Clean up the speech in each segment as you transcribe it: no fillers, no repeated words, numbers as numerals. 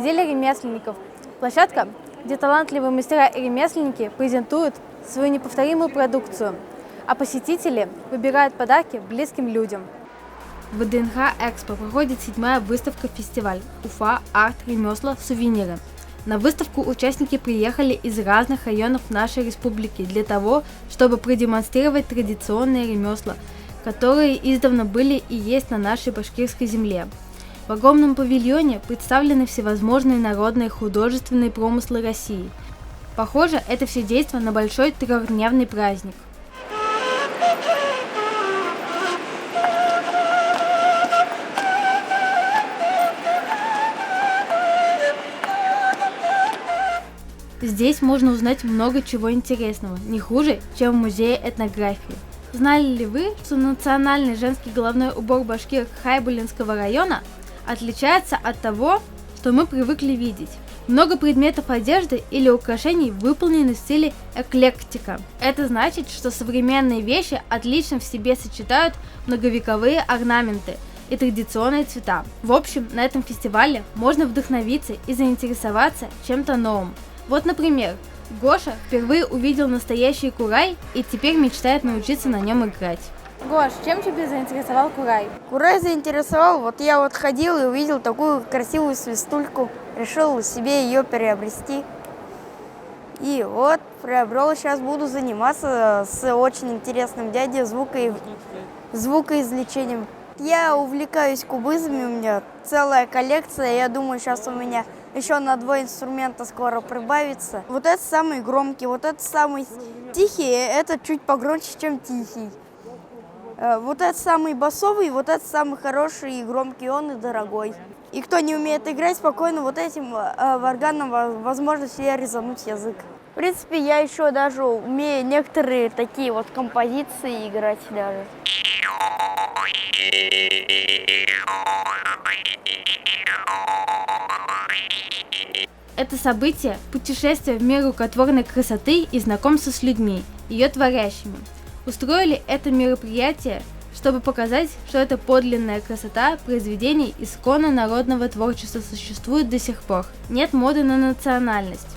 неделя ремесленников. Площадка, где талантливые мастера и ремесленники презентуют свою неповторимую продукцию, а посетители выбирают подарки близким людям. В ВДНХ Экспо проходит 7-я выставка-фестиваль «Уфа. Арт. Ремесла. Сувениры». На выставку участники приехали из разных районов нашей республики для того, чтобы продемонстрировать традиционные ремесла, которые издавна были и есть на нашей башкирской земле. В огромном павильоне представлены всевозможные народные художественные промыслы России. Похоже, это все действо на большой трехдневный праздник. Здесь можно узнать много чего интересного, не хуже, чем в музее этнографии. Знали ли вы, что национальный женский головной убор башкир Хайбулинского района отличается от того, что мы привыкли видеть? Много предметов одежды или украшений выполнены в стиле эклектика. Это значит, что современные вещи отлично в себе сочетают многовековые орнаменты и традиционные цвета. В общем, на этом фестивале можно вдохновиться и заинтересоваться чем-то новым. Вот, например, Гоша впервые увидел настоящий курай и теперь мечтает научиться на нем играть. Гош, чем тебя заинтересовал курай? Курай заинтересовал, я ходил и увидел такую красивую свистульку, решил себе ее приобрести. И приобрел, сейчас буду заниматься с очень интересным дядей звукоизвлечением. Я увлекаюсь кубызами, у меня целая коллекция, я думаю, сейчас у меня еще на 2 инструмента скоро прибавится. Вот это самый громкий, вот это самый тихий, это чуть погромче, чем тихий. Вот это самый басовый, вот это самый хороший и громкий, он и дорогой. И кто не умеет играть, спокойно вот этим органом возможно себе резануть язык. В принципе, я еще даже умею некоторые такие композиции играть даже. Это событие – путешествие в мир рукотворной красоты и знакомство с людьми, ее творящими. Устроили это мероприятие, чтобы показать, что эта подлинная красота произведений исконно народного творчества существует до сих пор. Нет моды на национальность,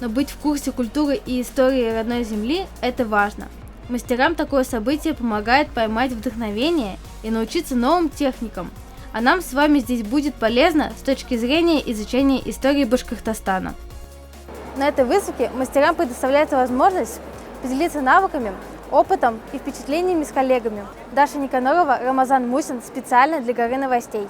но быть в курсе культуры и истории родной земли – это важно. Мастерам такое событие помогает поймать вдохновение и научиться новым техникам. А нам с вами здесь будет полезно с точки зрения изучения истории Башкортостана. На этой выставке мастерам предоставляется возможность поделиться навыками, опытом и впечатлениями с коллегами. Даша Никанорова, Рамазан Мусин специально для Горы новостей.